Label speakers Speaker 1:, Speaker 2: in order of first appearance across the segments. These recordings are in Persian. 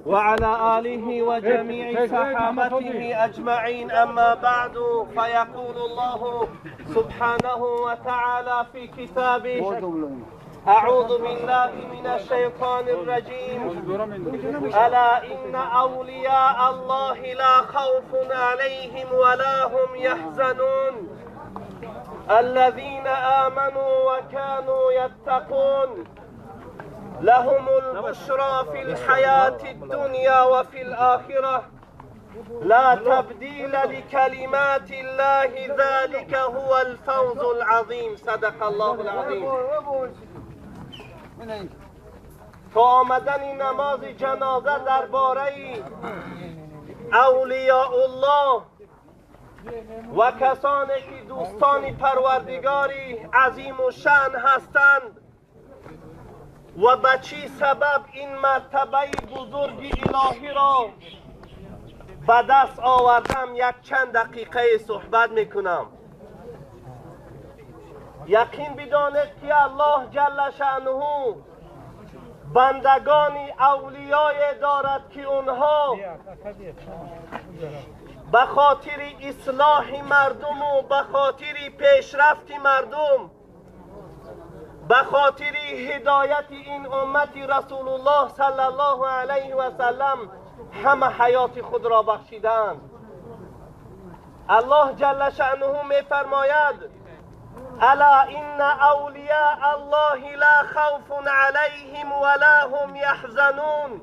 Speaker 1: وعلى آله وجميع صحابته أجمعين. أما بعد، فيقول الله سبحانه وتعالى في كتابه: أعوذ بالله من الشيطان الرجيم. ألا إن أولياء الله لا خوف عليهم ولا هم يحزنون الذين آمنوا وكانوا يتقون لهم البشرى في الحياة الدنيا وفي الآخرة لا تبديل لكلمات الله ذلك هو الفوز العظيم. صدق الله العظيم. تا آمدن نماز جنازه درباره اولیاء الله و کسانی که دوستان پروردگاری عظیم و شأن هستند و به چی سبب این مرتبه بزرگ الهی را به دست آوردم، یک چند دقیقه صحبت میکنم. یقین بدانید که الله جل شأنه بندگانی اولیای دارد که اونها به خاطر اصلاح مردم و به خاطر پیشرفت مردم، به خاطر هدایت این امت رسول الله صلی الله علیه و سلم همه حیات خود را بخشیدند. الله جل شأنه می فرماید: الا ان اولیاء الله لا خوف علیهم ولا هم یحزنون.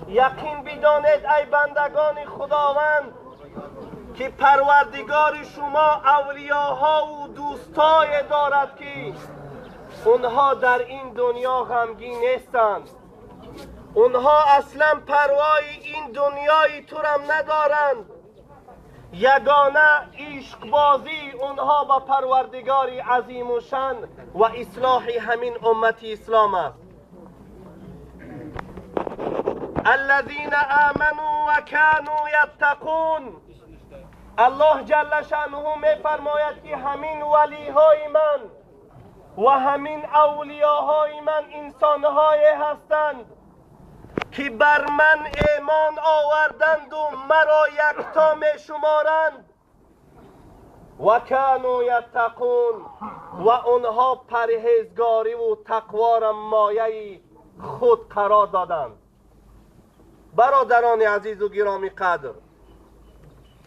Speaker 1: یقین بدانید ای بندگان خداوند که پروردگار شما اولیاها و دوستای دارد که اونها در این دنیا غمگین نیستند. اونها اصلا پروای این دنیای تو را ندارند. یگانه عشق بازی اونها با پروردگار عظیم و شان و اصلاح همین امت اسلام است. الذين آمنوا وكانوا يتقون. الله جل شأنه می فرماید که همین ولیهای من و همین اولیاهای من انسانهای هستند که بر من ایمان آوردند و مرا یکتا می شمارند و کانوا یتقون و آنها پرهیزگاری و تقوا را مایه خود قرار دادند. برادران عزیز و گرامی قدر،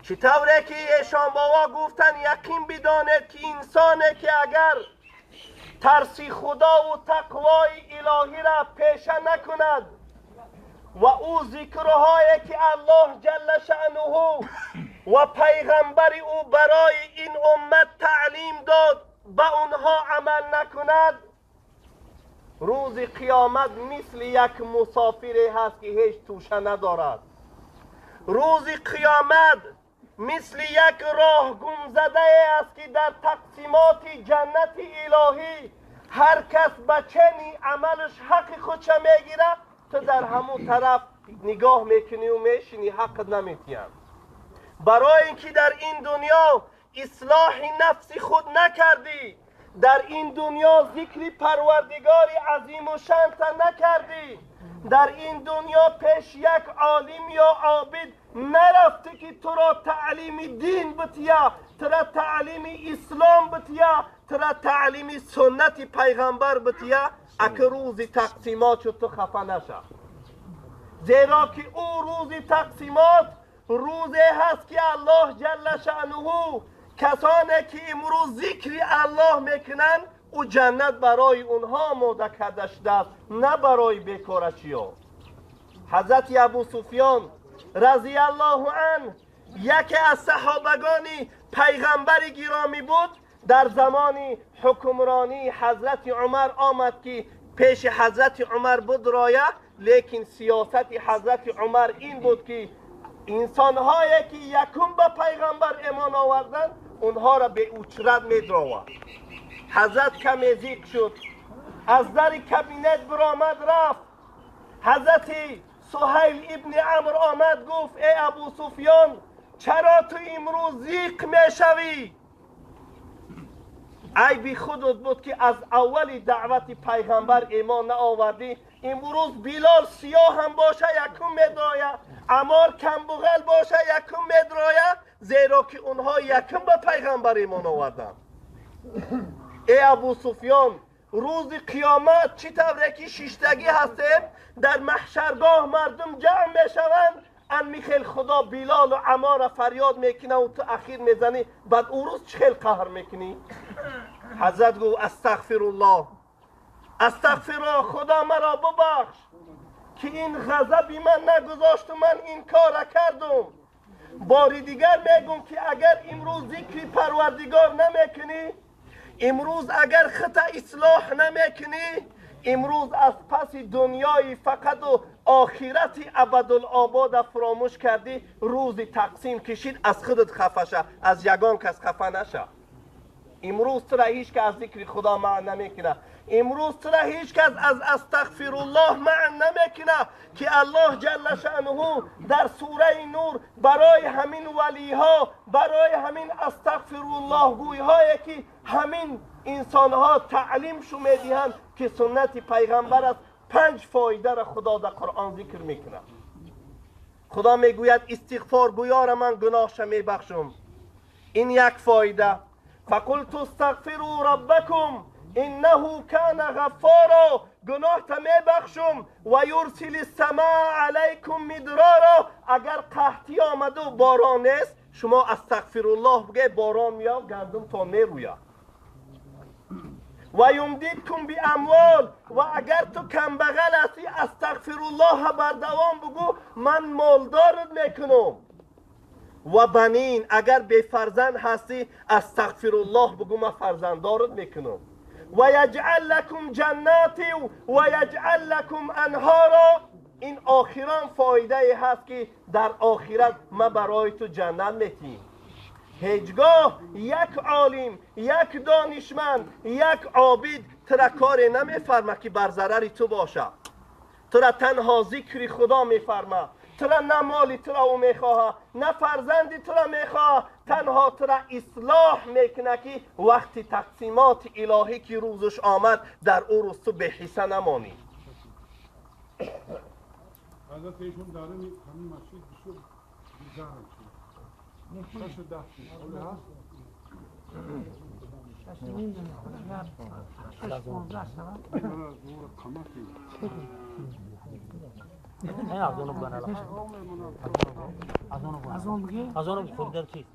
Speaker 1: چطوره که ایشان بابا گفتن یقین بدانید که انسانی که اگر ترس خدا و تقوای الهی را پیشه نکند و او ذکرهایی که الله جل شأنه و پیغمبر او برای این امت تعلیم داد به اونها عمل نکند، روز قیامت مثل یک مسافری هست که هیچ توشه ندارد. روز قیامت مثل یک راه گم زده است که در تقسیمات جنت الهی هر کس به چنی عملش حق خودش میگیره، تو در همون طرف نگاه میکنی و میشینی، حق نمیتیم. برای اینکه در این دنیا اصلاح نفس خود نکردی، در این دنیا ذکر پروردگار عظیم و شأن نکردی، در این دنیا پیش یک عالم یا عابد نرفتی که تو را تعلیم دین بتیا، تو را تعلیم اسلام بتیا، تو را تعلیم سنت پیغمبر بتیا، اکه روز تقسیمات شد تو خفه نشه. زیرا که او روز تقسیمات روزی هست که الله جل شأنه کسانی که امروز ذکر الله میکنن او جنت برای اونها آماده کرده شده است، نه برای بیکارچی‌ها. حضرت ابو سفیان رضی الله عنه یکی از صحابگان پیغمبر گرامی بود. در زمان حکمرانی حضرت عمر آمد که پیش حضرت عمر بود رایه، لیکن سیاست حضرت عمر این بود که انسان‌هایی که یکم به پیغمبر ایمان آوردن اونها را به اجرت می‌دراود. حضرت کمی ضیق شد، از در کابینت برآمد رفت. حضرت سهیل ابن عمرو آمد گفت ای ابو سفیان چرا تو امروز ضیق میشوی؟ عیبی خودت بود که از اولی دعوت پیغمبر ایمان آوردی. امروز بلال سیاه هم باشه یکم مدرایه، عمار کم بغل باشه یکم مدرایه، زیرا که اونها یکم به پیغمبر ایمان آوردن. ای ابو سفیان، روز قیامت چی طوره که شیشتگی هستیم در محشرگاه مردم جمع میشوند، ان میخیل خدا بلال و عمار فریاد میکنه و تو اخیر میزنی، بعد او روز چه خیل قهر میکنی؟ حضرت گو استغفر الله، استغفر خدا مرا ببخش که این غضبی من نگذاشت و من این کار کردم. باری دیگر میگم که اگر امروز ذکر پروردگار نمیکنی، امروز اگر خطا اصلاح نمیکنی، امروز از پس دنیای فقط و آخرت ابدالآباد فراموش کردی، روز تقسیم کشید از خودت خفه شه، از یگان کس خفه نشه. امروز تو را هیچ که از ذکر خدا معنی نمیکنه، امروز تو را هیچ کس از استغفر الله معنی نمیکنه که الله جل شأنه در سوره نور برای همین ولیها، برای همین استغفر الله گوی هایی که همین انسان ها تعلیم شو میدهند که سنت پیغمبر است، 5 فایده را خدا در قرآن ذکر میکنه. خدا میگوید استغفار گویار من گناهش میبخشم. این یک فایده. فقلت استغفروا ربکم انه کان غفارا، گناه تا میبخشم. و یرسل السماء علیکم مدرارا، اگر قحطی آمده و باران نیست شما استغفر الله بگه، باران میاد گندم تا میروید. و یمددکم باموال، و اگر تو کم بغل هستی استغفر الله بر دوام بگو، من مالدارت میکنم. و بنین، اگر بی فرزند هستی استغفر الله بگو، من فرزنددارت میکنم. و یجعل لکم جناتی و یجعل لکم انهارا، این آخران فایده هست که در آخرت ما برای تو جنت میتیم. هیچگاه یک عالم، یک دانشمند، یک عابد ترا کاری نمیفرمه که بر ضرر تو باشه. ترا تنها ذکر خدا میفرمه، ترا نه مالی ترا او میخواه، نه فرزندی ترا میخواه، تنها ترا اصلاح میکنه که وقتی تقسیمات الهی که روزش آمد در او روز تو به حصه نمانی.
Speaker 2: حضرت ایشون داره همین مسجد بسیار بیزارم شد. نکاش دستی اوله هست؟
Speaker 3: نه از اونو بگن الان از اونو بگی؟ از اونو خود در چی؟